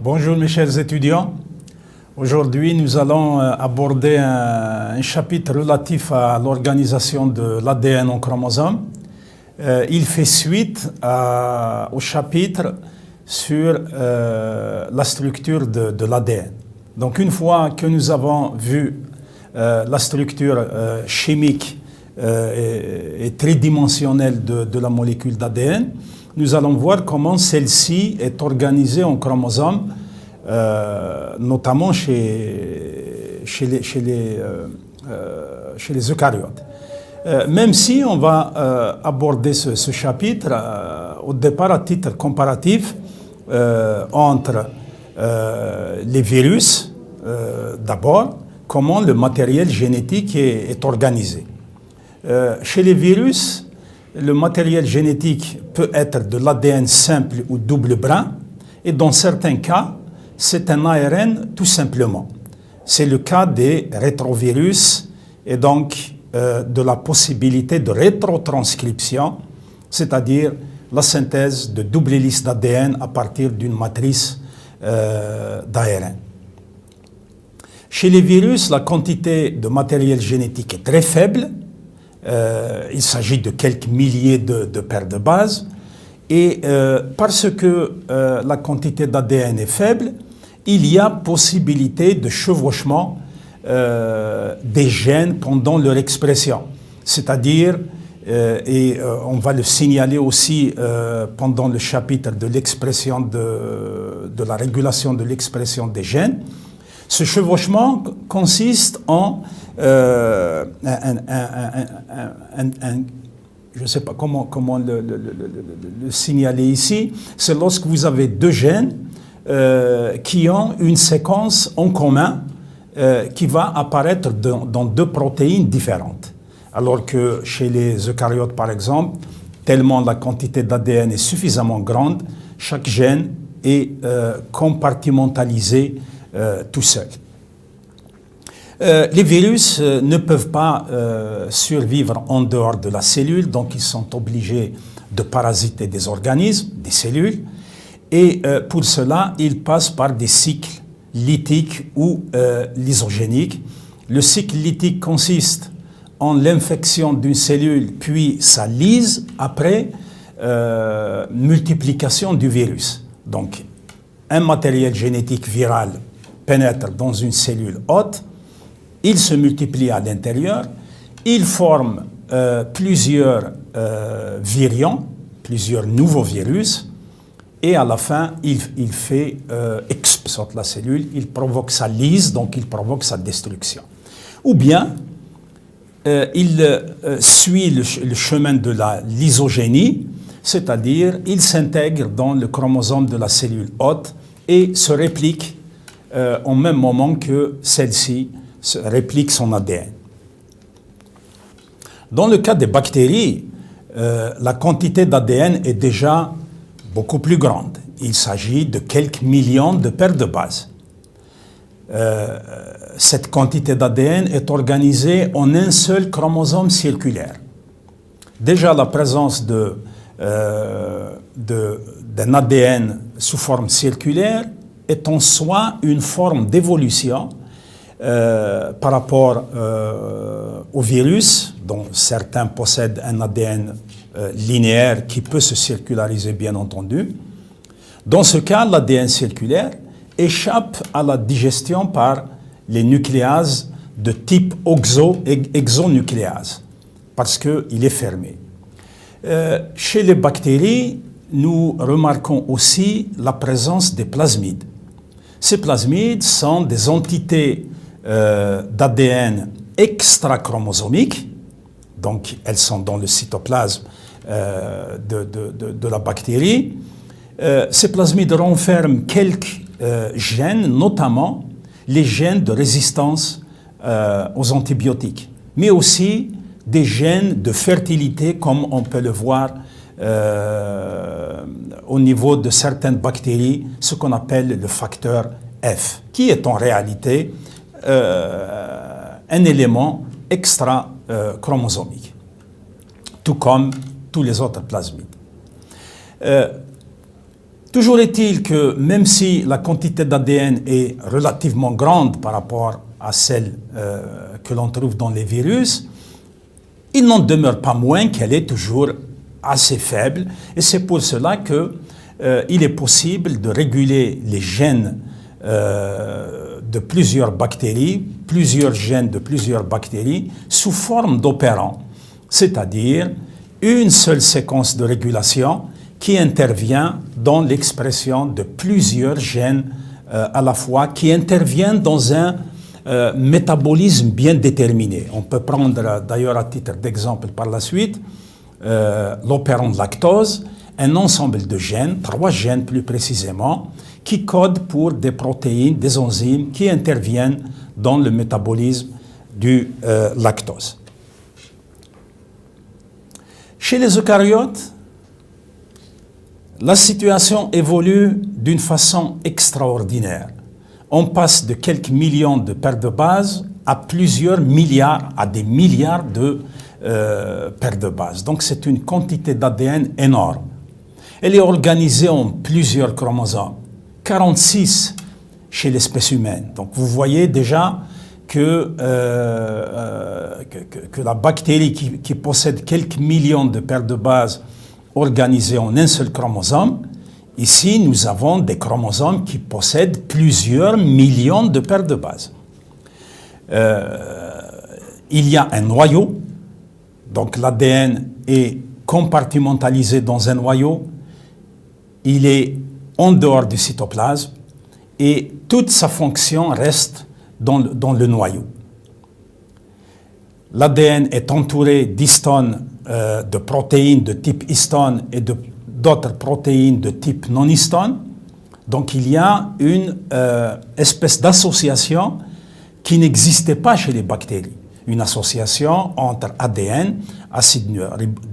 Bonjour mes chers étudiants. Aujourd'hui, nous allons aborder un chapitre relatif à l'organisation de l'ADN en chromosome. Il fait suite au chapitre sur la structure de l'ADN. Donc une fois que nous avons vu la structure chimique et tridimensionnelle de la molécule d'ADN, nous allons voir comment celle-ci est organisée en chromosomes, notamment chez les eucaryotes. Même si on va aborder ce chapitre au départ à titre comparatif entre les virus, d'abord, comment le matériel génétique est organisé. Chez les virus, le matériel génétique peut être de l'ADN simple ou double brin, et dans certains cas, c'est un ARN tout simplement. C'est le cas des rétrovirus et donc de la possibilité de rétrotranscription, c'est-à-dire la synthèse de double hélice d'ADN à partir d'une matrice d'ARN. Chez les virus, la quantité de matériel génétique est très faible. Il s'agit de quelques milliers de paires de bases. Et parce que la quantité d'ADN est faible, il y a possibilité de chevauchement des gènes pendant leur expression. C'est-à-dire, et on va le signaler aussi pendant le chapitre de l'expression de la régulation de l'expression des gènes, ce chevauchement consiste en je ne sais pas comment le signaler ici, c'est lorsque vous avez deux gènes qui ont une séquence en commun qui va apparaître dans deux protéines différentes. Alors que chez les eucaryotes, par exemple, tellement la quantité d'ADN est suffisamment grande, chaque gène est compartimentalisé tout seul. Les virus ne peuvent pas survivre en dehors de la cellule, donc ils sont obligés de parasiter des organismes, des cellules, et pour cela, ils passent par des cycles lytiques ou lysogéniques. Le cycle lytique consiste en l'infection d'une cellule, puis sa lyse après multiplication du virus. Donc, un matériel génétique viral pénètre dans une cellule hôte, il se multiplie à l'intérieur, il forme plusieurs virions, plusieurs nouveaux virus, et à la fin, il fait exploser la cellule, il provoque sa lyse, donc il provoque sa destruction. Ou bien, il suit le chemin de la lysogénie, c'est-à-dire il s'intègre dans le chromosome de la cellule hôte et se réplique au même moment que celle-ci réplique son ADN. Dans le cas des bactéries, la quantité d'ADN est déjà beaucoup plus grande. Il s'agit de quelques millions de paires de bases. Cette quantité d'ADN est organisée en un seul chromosome circulaire. Déjà, la présence d'un ADN sous forme circulaire est en soi une forme d'évolution par rapport au virus, dont certains possèdent un ADN linéaire qui peut se circulariser, bien entendu. Dans ce cas, l'ADN circulaire échappe à la digestion par les nucléases de type exonucléase, parce qu'il est fermé. Chez les bactéries, nous remarquons aussi la présence des plasmides. Ces plasmides sont des entités d'ADN extrachromosomiques, donc elles sont dans le cytoplasme de la bactérie. Ces plasmides renferment quelques gènes, notamment les gènes de résistance aux antibiotiques, mais aussi des gènes de fertilité, comme on peut le voir au niveau de certaines bactéries, ce qu'on appelle le facteur F, qui est en réalité un élément extra-chromosomique, tout comme tous les autres plasmides. Toujours est-il que même si la quantité d'ADN est relativement grande par rapport à celle que l'on trouve dans les virus, il n'en demeure pas moins qu'elle est toujours assez faible. Et c'est pour cela qu'il est possible de réguler les gènes de plusieurs bactéries, plusieurs gènes de plusieurs bactéries, sous forme d'opérants, c'est-à-dire une seule séquence de régulation qui intervient dans l'expression de plusieurs gènes à la fois, qui interviennent dans un métabolisme bien déterminé. On peut prendre d'ailleurs à titre d'exemple par la suite l'opérant de lactose, un ensemble de gènes, 3 gènes plus précisément, qui codent pour des protéines, des enzymes qui interviennent dans le métabolisme du lactose. Chez les eucaryotes, la situation évolue d'une façon extraordinaire. On passe de quelques millions de paires de bases à plusieurs milliards, à des milliards de paires de bases. Donc c'est une quantité d'ADN énorme. Elle est organisée en plusieurs chromosomes, 46 chez l'espèce humaine. Donc vous voyez déjà que la bactérie qui possède quelques millions de paires de bases organisées en un seul chromosome, ici nous avons des chromosomes qui possèdent plusieurs millions de paires de bases. Il y a un noyau, donc l'ADN est compartimentalisé dans un noyau, il est en dehors du cytoplasme et toute sa fonction reste dans le noyau. L'ADN est entouré d'histones, de protéines de type histone et d'autres protéines de type non-histone. Donc il y a une espèce d'association qui n'existait pas chez les bactéries. Une association entre ADN, acide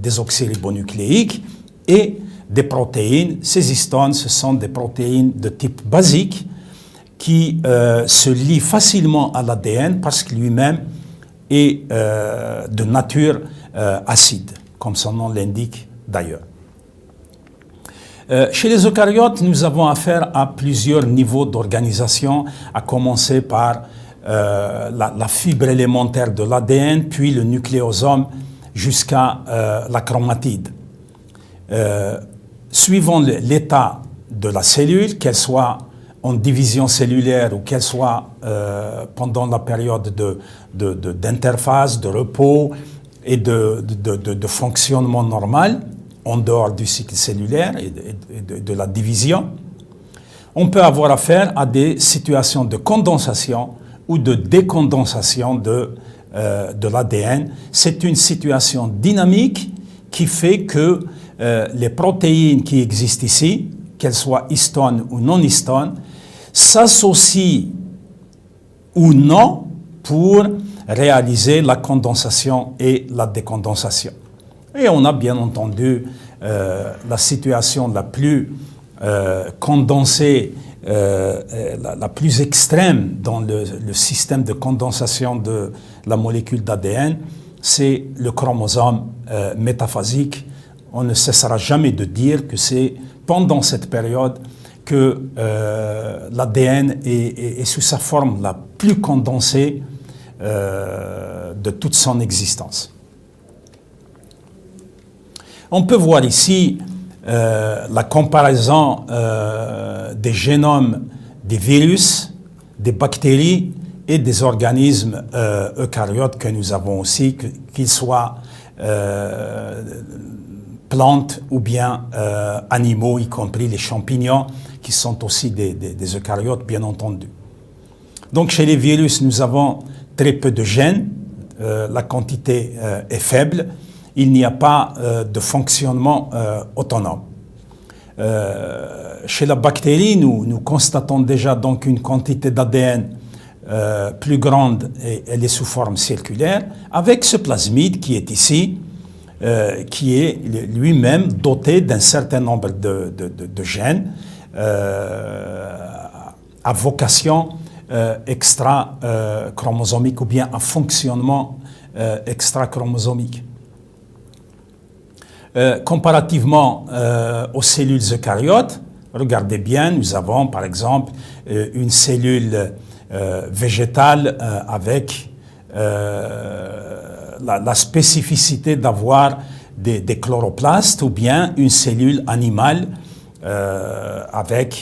désoxyribonucléique, et des protéines. Ces histones, ce sont des protéines de type basique qui se lient facilement à l'ADN parce que lui-même est de nature acide, comme son nom l'indique d'ailleurs. Chez les eucaryotes, nous avons affaire à plusieurs niveaux d'organisation, à commencer par la fibre élémentaire de l'ADN, puis le nucléosome jusqu'à la chromatide. Suivant l'état de la cellule, qu'elle soit en division cellulaire ou qu'elle soit pendant la période d'interface, de repos et de fonctionnement normal, en dehors du cycle cellulaire et de la division, on peut avoir affaire à des situations de condensation ou de décondensation de l'ADN. C'est une situation dynamique qui fait que les protéines qui existent ici, qu'elles soient histones ou non histones, s'associent ou non pour réaliser la condensation et la décondensation. Et on a bien entendu la situation la plus condensée, la plus extrême dans le système de condensation de la molécule d'ADN, c'est le chromosome métaphasique. On ne cessera jamais de dire que c'est pendant cette période que l'ADN est sous sa forme la plus condensée de toute son existence. On peut voir ici la comparaison des génomes des virus, des bactéries et des organismes eucaryotes que nous avons aussi, qu'ils soient plantes ou bien animaux, y compris les champignons, qui sont aussi des eucaryotes, bien entendu. Donc chez les virus, nous avons très peu de gènes, la quantité est faible, il n'y a pas de fonctionnement autonome. Chez la bactérie, nous constatons déjà donc une quantité d'ADN plus grande et elle est sous forme circulaire, avec ce plasmide qui est ici, qui est lui-même doté d'un certain nombre de gènes à vocation extra-chromosomique ou bien à fonctionnement extra-chromosomique. Comparativement aux cellules eucaryotes, Regardez bien, nous avons par exemple une cellule végétale avec la spécificité d'avoir des chloroplastes, ou bien une cellule animale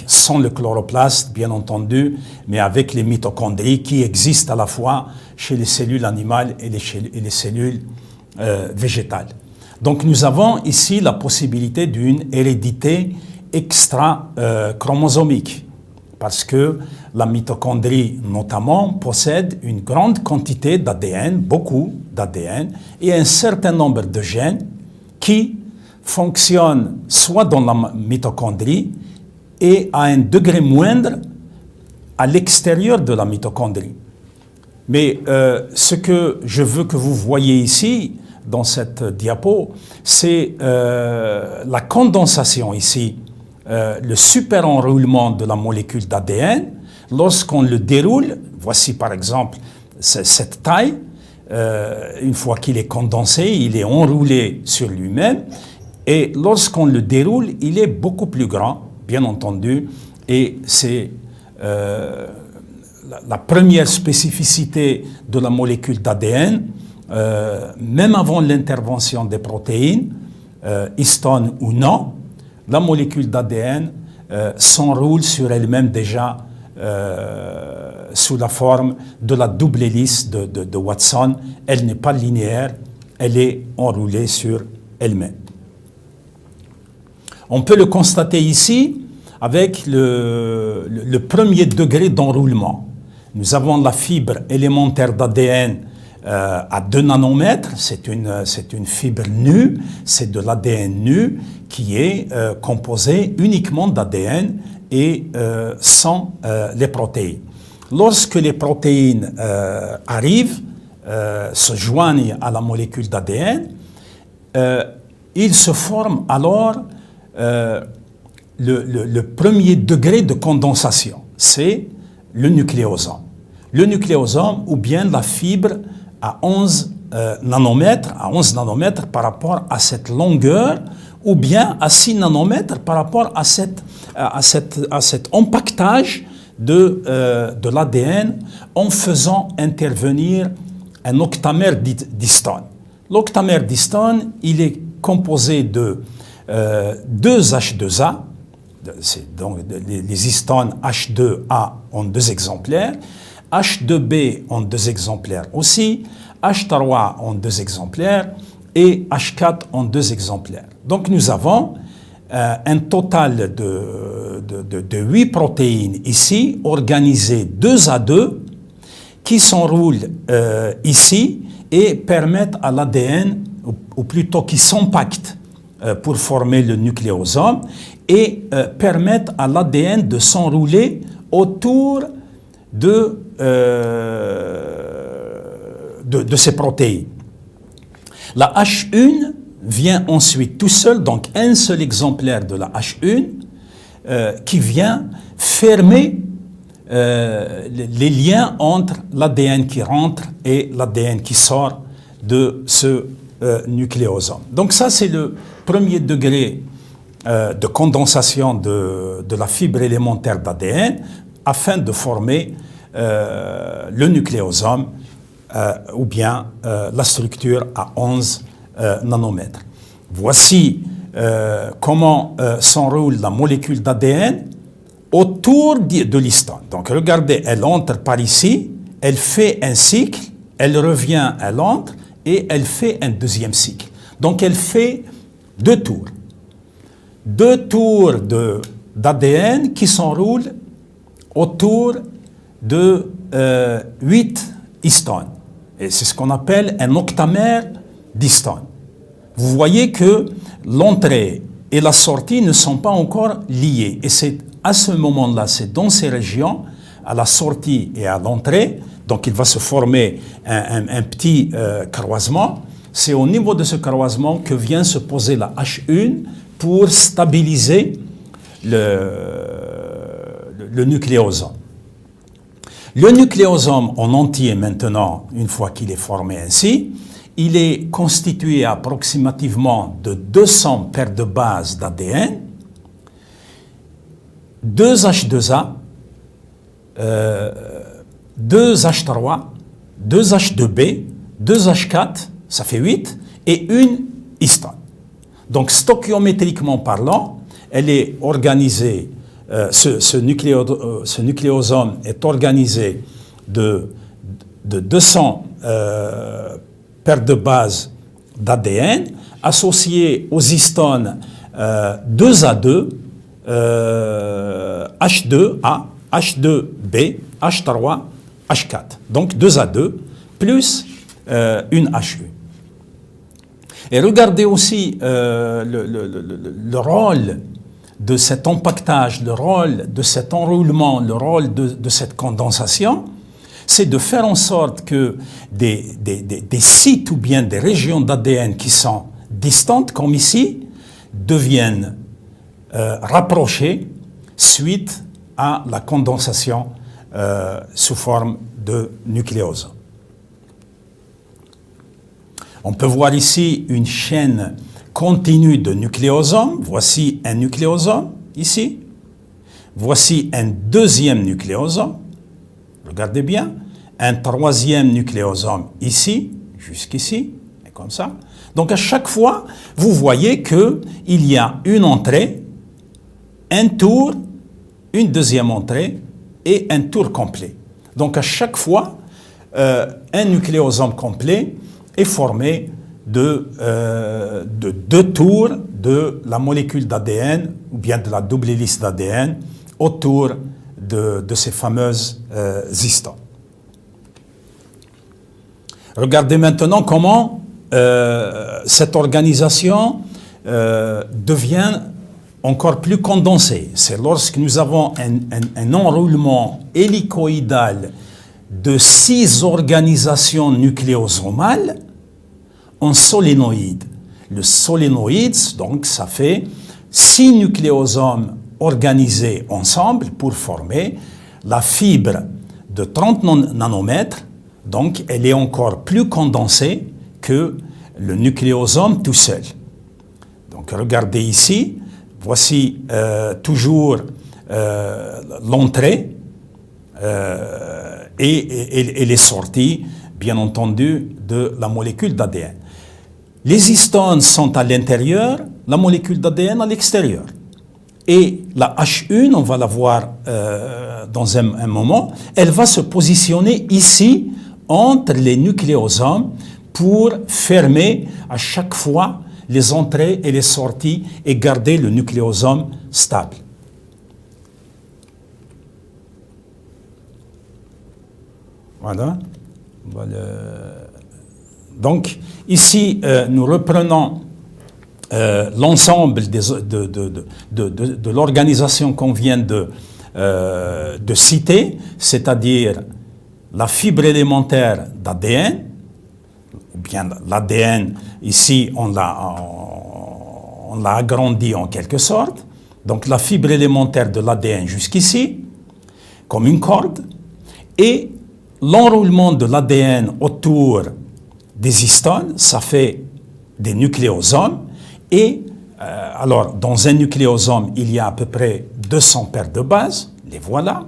sans le chloroplaste bien entendu, mais avec les mitochondries qui existent à la fois chez les cellules animales et les cellules végétales. Donc nous avons ici la possibilité d'une hérédité extra-chromosomique, parce que la mitochondrie notamment possède une grande quantité d'ADN, beaucoup d'ADN, et un certain nombre de gènes qui fonctionnent soit dans la mitochondrie et à un degré moindre à l'extérieur de la mitochondrie. Mais ce que je veux que vous voyez ici, dans cette diapo, c'est la condensation ici, le super-enroulement de la molécule d'ADN. Lorsqu'on le déroule, voici par exemple cette taille, une fois qu'il est condensé, il est enroulé sur lui-même, et lorsqu'on le déroule, il est beaucoup plus grand, bien entendu, et c'est la première spécificité de la molécule d'ADN. Même avant l'intervention des protéines, histone ou non, la molécule d'ADN s'enroule sur elle-même déjà sous la forme de la double hélice de Watson. Elle n'est pas linéaire, elle est enroulée sur elle-même. On peut le constater ici avec le premier degré d'enroulement. Nous avons la fibre élémentaire d'ADN à 2 nanomètres, c'est une fibre nue, c'est de l'ADN nu qui est composé uniquement d'ADN et sans les protéines. Lorsque les protéines arrivent, se joignent à la molécule d'ADN, il se forme alors le premier degré de condensation, c'est le nucléosome. Le nucléosome ou bien la fibre à 11 nanomètres par rapport à cette longueur, ou bien à 6 nanomètres par rapport à cet empaquetage de l'ADN en faisant intervenir un octamère d'histone. L'octamère d'histone, il est composé de 2 H2A, donc les histones H2A en 2 exemplaires, H2B en 2 exemplaires aussi, H3 en 2 exemplaires et H4 en 2 exemplaires. Donc nous avons un total de 8 protéines ici, organisées 2 à 2, qui s'enroulent ici et permettent à l'ADN, ou plutôt qui s'empactent pour former le nucléosome, et permettent à l'ADN de s'enrouler autour de ces protéines. La H1 vient ensuite tout seul, donc un seul exemplaire de la H1 qui vient fermer les liens entre l'ADN qui rentre et l'ADN qui sort de ce nucléosome. Donc ça, c'est le premier degré de condensation de la fibre élémentaire d'ADN afin de former le nucléosome ou bien la structure à 11 nanomètres. Voici comment s'enroule la molécule d'ADN autour de l'histone. Donc regardez, elle entre par ici, elle fait un cycle, elle revient, elle entre et elle fait un deuxième cycle. Donc elle fait 2 tours. 2 tours d'ADN qui s'enroulent autour de 8 histones. Et c'est ce qu'on appelle un octamère d'histones. Vous voyez que l'entrée et la sortie ne sont pas encore liées. Et c'est à ce moment-là, c'est dans ces régions, à la sortie et à l'entrée, donc il va se former un petit croisement. C'est au niveau de ce croisement que vient se poser la H1 pour stabiliser le nucléosome. Le nucléosome en entier maintenant, une fois qu'il est formé ainsi, il est constitué approximativement de 200 paires de bases d'ADN 2H2A, 2H3, 2H2B, 2H4, ça fait 8, et une histone. Donc, stoichiométriquement parlant, elle est organisée, ce nucléosome est organisé de 200 paires de bases d'ADN associées aux histones 2A2, H2A, H2B, H3, H4. Donc 2A2 plus une HU. Et regardez aussi le rôle de cet empaquetage, le rôle de cet enroulement, le rôle de cette condensation, c'est de faire en sorte que des sites ou bien des régions d'ADN qui sont distantes, comme ici, deviennent rapprochées suite à la condensation sous forme de nucléose. On peut voir ici une chaîne continue de nucléosomes. Voici un nucléosome ici. Voici un deuxième nucléosome. Regardez bien. Un troisième nucléosome ici, jusqu'ici, et comme ça. Donc à chaque fois, vous voyez qu'il y a une entrée, un tour, une deuxième entrée et un tour complet. Donc à chaque fois, un nucléosome complet est formé de deux tours de la molécule d'ADN ou bien de la double hélice d'ADN autour de ces fameuses histones. Regardez maintenant comment cette organisation devient encore plus condensée. C'est lorsque nous avons un enroulement hélicoïdal de 6 organisations nucléosomales en solénoïde. Le solénoïde, donc, ça fait 6 nucléosomes organisés ensemble pour former la fibre de 30 nanomètres. Donc, elle est encore plus condensée que le nucléosome tout seul. Donc, regardez ici, voici toujours l'entrée et les sorties, bien entendu, de la molécule d'ADN. Les histones sont à l'intérieur, la molécule d'ADN à l'extérieur. Et la H1, on va la voir dans un moment, elle va se positionner ici, entre les nucléosomes, pour fermer à chaque fois les entrées et les sorties et garder le nucléosome stable. Voilà. Donc, ici, nous reprenons l'ensemble de l'organisation qu'on vient de citer, c'est-à-dire la fibre élémentaire d'ADN, ou bien l'ADN, ici, on l'a agrandi en quelque sorte. Donc, la fibre élémentaire de l'ADN jusqu'ici, comme une corde, et l'enroulement de l'ADN autour des histones, ça fait des nucléosomes. Et alors, dans un nucléosome, il y a à peu près 200 paires de bases, les voilà.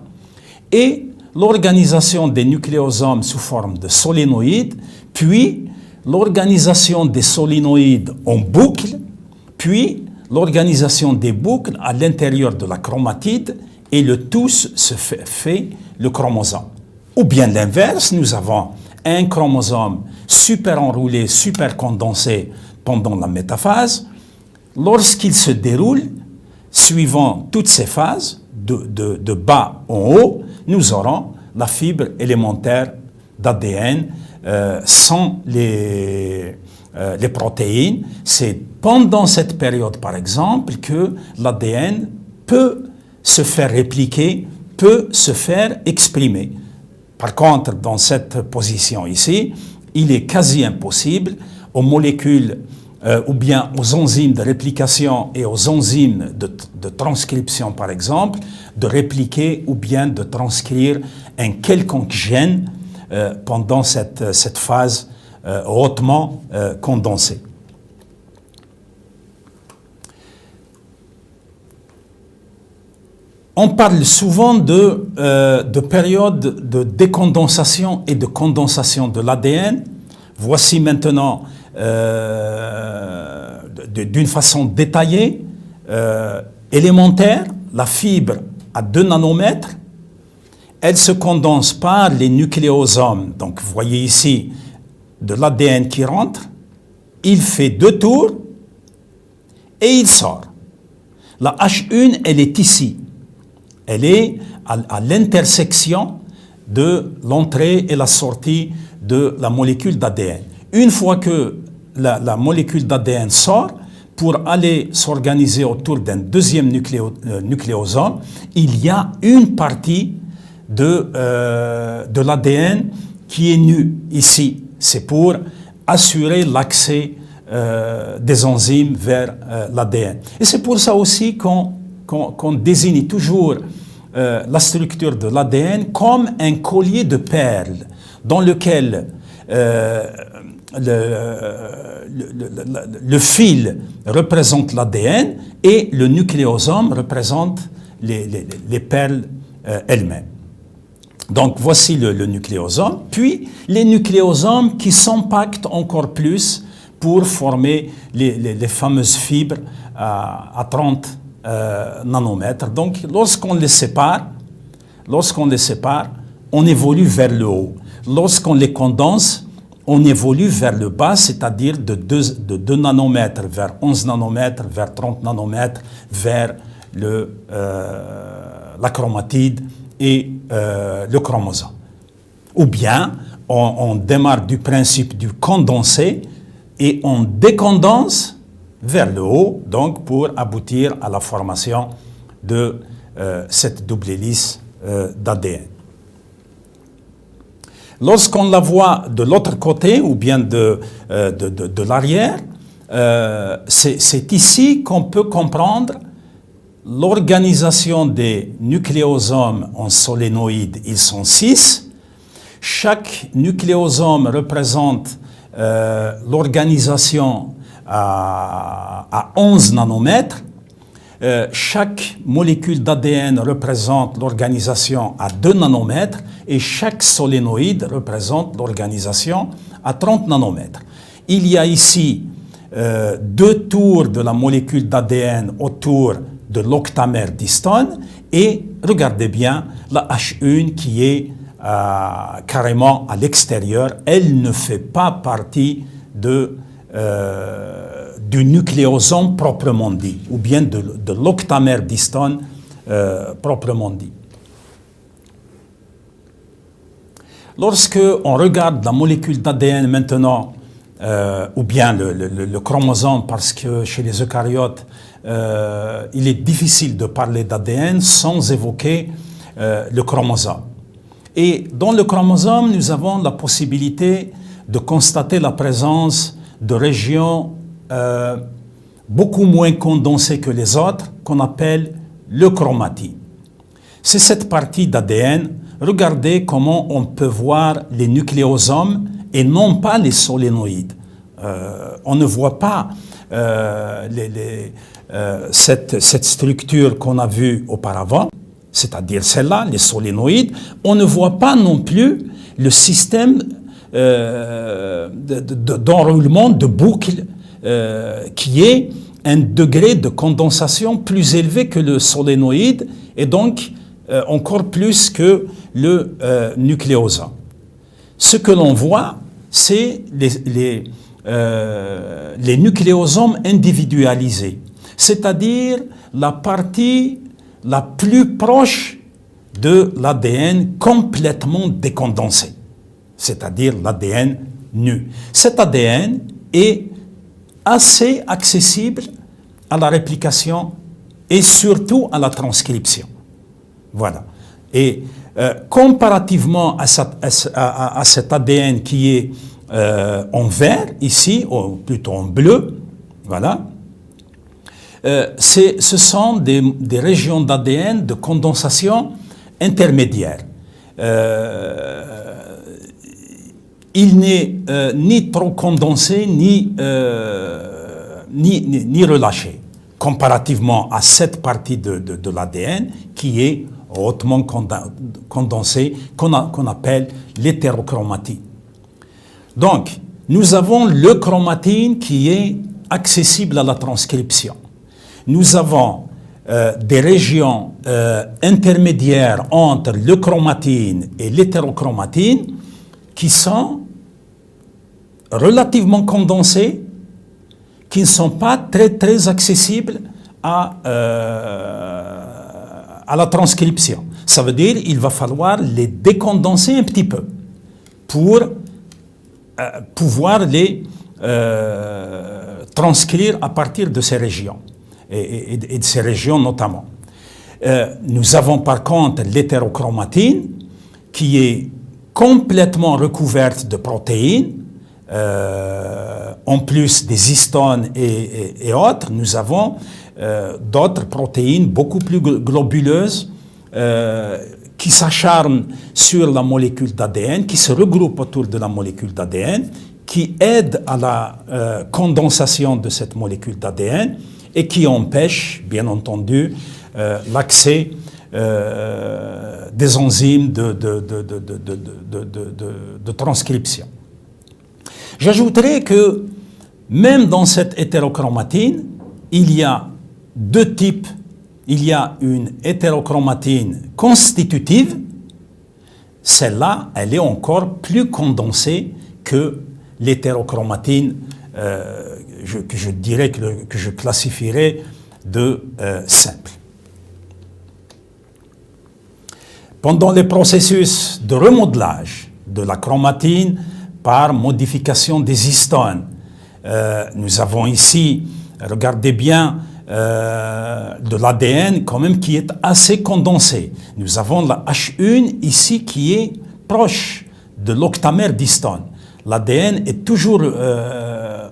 Et l'organisation des nucléosomes sous forme de solénoïdes, puis l'organisation des solénoïdes en boucle, puis l'organisation des boucles à l'intérieur de la chromatide, et le tout se fait le chromosome. Ou bien l'inverse, nous avons un chromosome super enroulé, super condensé pendant la métaphase. Lorsqu'il se déroule, suivant toutes ces phases, de bas en haut, nous aurons la fibre élémentaire d'ADN sans les protéines. C'est pendant cette période, par exemple, que l'ADN peut se faire répliquer, peut se faire exprimer. Par contre, dans cette position ici, il est quasi impossible aux molécules ou bien aux enzymes de réplication et aux enzymes de transcription, par exemple, de répliquer ou bien de transcrire un quelconque gène pendant cette phase hautement condensée. On parle souvent de période de décondensation et de condensation de l'ADN. Voici maintenant, d'une façon détaillée, élémentaire, la fibre à 2 nanomètres, elle se condense par les nucléosomes. Donc vous voyez ici de l'ADN qui rentre, il fait 2 tours et il sort. La H1, elle est ici. Elle est à l'intersection de l'entrée et la sortie de la molécule d'ADN. Une fois que la molécule d'ADN sort, pour aller s'organiser autour d'un deuxième nucléosome, il y a une partie de l'ADN qui est nue ici. C'est pour assurer l'accès des enzymes vers l'ADN. Et c'est pour ça aussi qu'on désigne toujours la structure de l'ADN comme un collier de perles dans lequel le fil représente l'ADN et le nucléosome représente les perles elles-mêmes. Donc voici le nucléosome, puis les nucléosomes qui s'empactent encore plus pour former les fameuses fibres à 30 nanomètres. Donc lorsqu'on les sépare, on évolue vers le haut. Lorsqu'on les condense, on évolue vers le bas, c'est-à-dire de 2 nanomètres vers 11 nanomètres, vers 30 nanomètres, vers la chromatide et le chromosome. Ou bien, on démarre du principe du condensé et on décondense vers le haut, donc pour aboutir à la formation de cette double hélice d'ADN. Lorsqu'on la voit de l'autre côté ou bien de l'arrière, c'est ici qu'on peut comprendre l'organisation des nucléosomes en solénoïdes. Ils sont 6. Chaque nucléosome représente l'organisation à 11 nanomètres. Chaque molécule d'ADN représente l'organisation à 2 nanomètres et chaque solénoïde représente l'organisation à 30 nanomètres. Il y a ici 2 tours de la molécule d'ADN autour de l'octamère d'histone et regardez bien la H1 qui est carrément à l'extérieur. Elle ne fait pas partie du nucléosome proprement dit, ou bien de l'octamère d'histone proprement dit. Lorsque on regarde la molécule d'ADN maintenant, ou bien le chromosome, parce que chez les eucaryotes, il est difficile de parler d'ADN sans évoquer le chromosome. Et dans le chromosome, nous avons la possibilité de constater la présence de régions beaucoup moins condensées que les autres, qu'on appelle le chromatide. C'est cette partie d'ADN. Regardez comment on peut voir les nucléosomes et non pas les solénoïdes. On ne voit pas cette structure qu'on a vue auparavant, c'est-à-dire celle-là, les solénoïdes. On ne voit pas non plus le système d'enroulement de boucles qui est un degré de condensation plus élevé que le solénoïde et donc encore plus que le nucléosome. Ce que l'on voit, c'est les nucléosomes individualisés, c'est-à-dire la partie la plus proche de l'ADN complètement décondensé, c'est-à-dire l'ADN nu. Cet ADN est assez accessible à la réplication et surtout à la transcription. Voilà. Et comparativement à cet ADN qui est en vert, ici, ou plutôt en bleu, voilà, ce sont des régions d'ADN de condensation intermédiaire. Il n'est ni trop condensé, ni relâché, comparativement à cette partie de l'ADN qui est hautement condensée, qu'on appelle l'hétérochromatine. Donc, nous avons le chromatine qui est accessible à la transcription. Nous avons des régions intermédiaires entre le chromatine et l'hétérochromatine qui sont relativement condensées, qui ne sont pas très accessibles à la transcription. Ça veut dire qu'il va falloir les décondenser un petit peu pour pouvoir les transcrire à partir de ces régions, et de ces régions notamment. Nous avons par contre l'hétérochromatine qui est complètement recouverte de protéines. En plus des histones et autres, nous avons d'autres protéines beaucoup plus globuleuses qui s'acharnent sur la molécule d'ADN, qui se regroupent autour de la molécule d'ADN, qui aident à la condensation de cette molécule d'ADN et qui empêchent, bien entendu, l'accès des enzymes de transcription. J'ajouterai que même dans cette hétérochromatine, il y a deux types. Il y a une hétérochromatine constitutive. Celle-là, elle est encore plus condensée que l'hétérochromatine que je dirais que je classifierais de simple. Pendant les processus de remodelage de la chromatine par modification des histones, nous avons ici, regardez bien, de l'ADN quand même qui est assez condensé. Nous avons la H1 ici qui est proche de l'octamère d'histone. L'ADN est toujours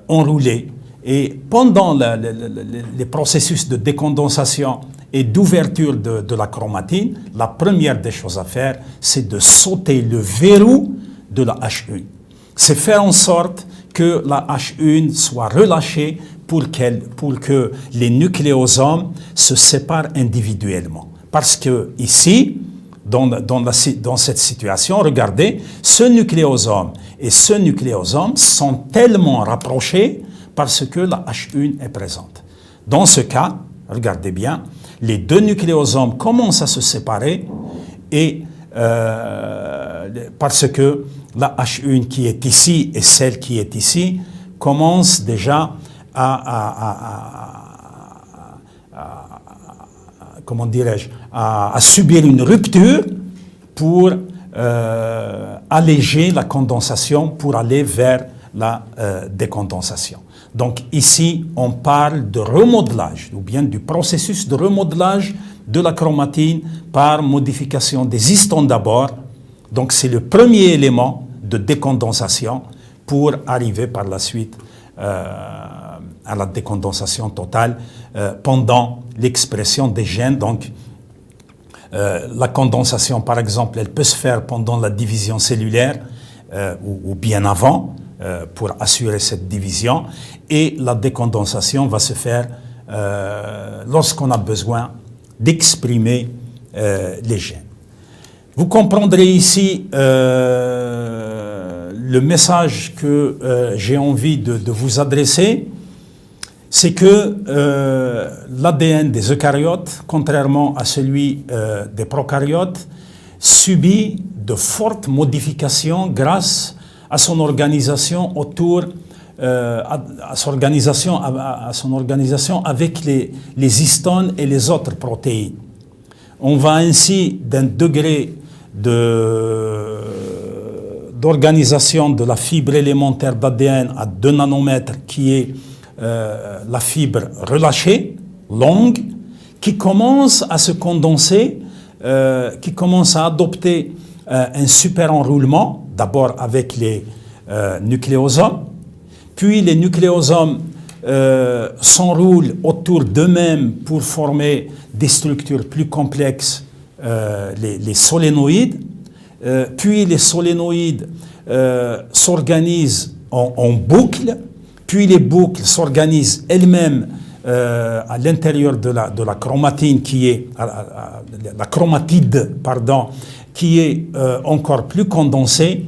enroulé et pendant les processus de décondensation et d'ouverture de la chromatine, la première des choses à faire, c'est de sauter le verrou de la H1. C'est faire en sorte que la H1 soit relâchée pour que les nucléosomes se séparent individuellement. Parce que ici, dans cette situation, regardez, ce nucléosome et ce nucléosome sont tellement rapprochés parce que la H1 est présente. Dans ce cas, regardez bien, les deux nucléosomes commencent à se séparer et parce que la H1 qui est ici et celle qui est ici commencent déjà comment dirais-je, à subir une rupture pour alléger la condensation, pour aller vers la décondensation. Donc ici, on parle de remodelage, ou bien du processus de remodelage de la chromatine par modification des histones d'abord. Donc c'est le premier élément de décondensation pour arriver par la suite à la décondensation totale pendant l'expression des gènes. Donc, la condensation, par exemple, elle peut se faire pendant la division cellulaire ou bien avant pour assurer cette division. Et la décondensation va se faire lorsqu'on a besoin d'exprimer les gènes. Vous comprendrez ici le message que j'ai envie de vous adresser, c'est que l'ADN des eucaryotes, contrairement à celui des prokaryotes, subit de fortes modifications grâce à son organisation autour, à son organisation avec les histones et les autres protéines. On va ainsi d'un degré d'organisation de la fibre élémentaire d'ADN à 2 nanomètres qui est la fibre relâchée, longue, qui commence à se condenser, qui commence à adopter un super enroulement, d'abord avec les nucléosomes, puis les nucléosomes s'enroulent autour d'eux-mêmes pour former des structures plus complexes, les solénoïdes, puis les solénoïdes s'organisent en boucles, puis les boucles s'organisent elles-mêmes à l'intérieur de la chromatine qui est la chromatide, pardon, qui est encore plus condensée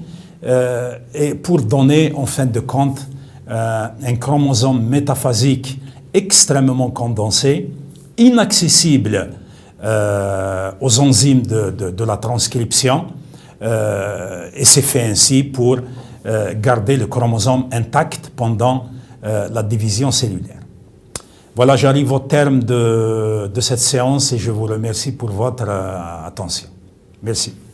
et pour donner en fin de compte un chromosome métaphasique extrêmement condensé, inaccessible aux enzymes de la transcription, et c'est fait ainsi pour garder le chromosome intact pendant la division cellulaire. Voilà, j'arrive au terme de cette séance et je vous remercie pour votre attention. Merci.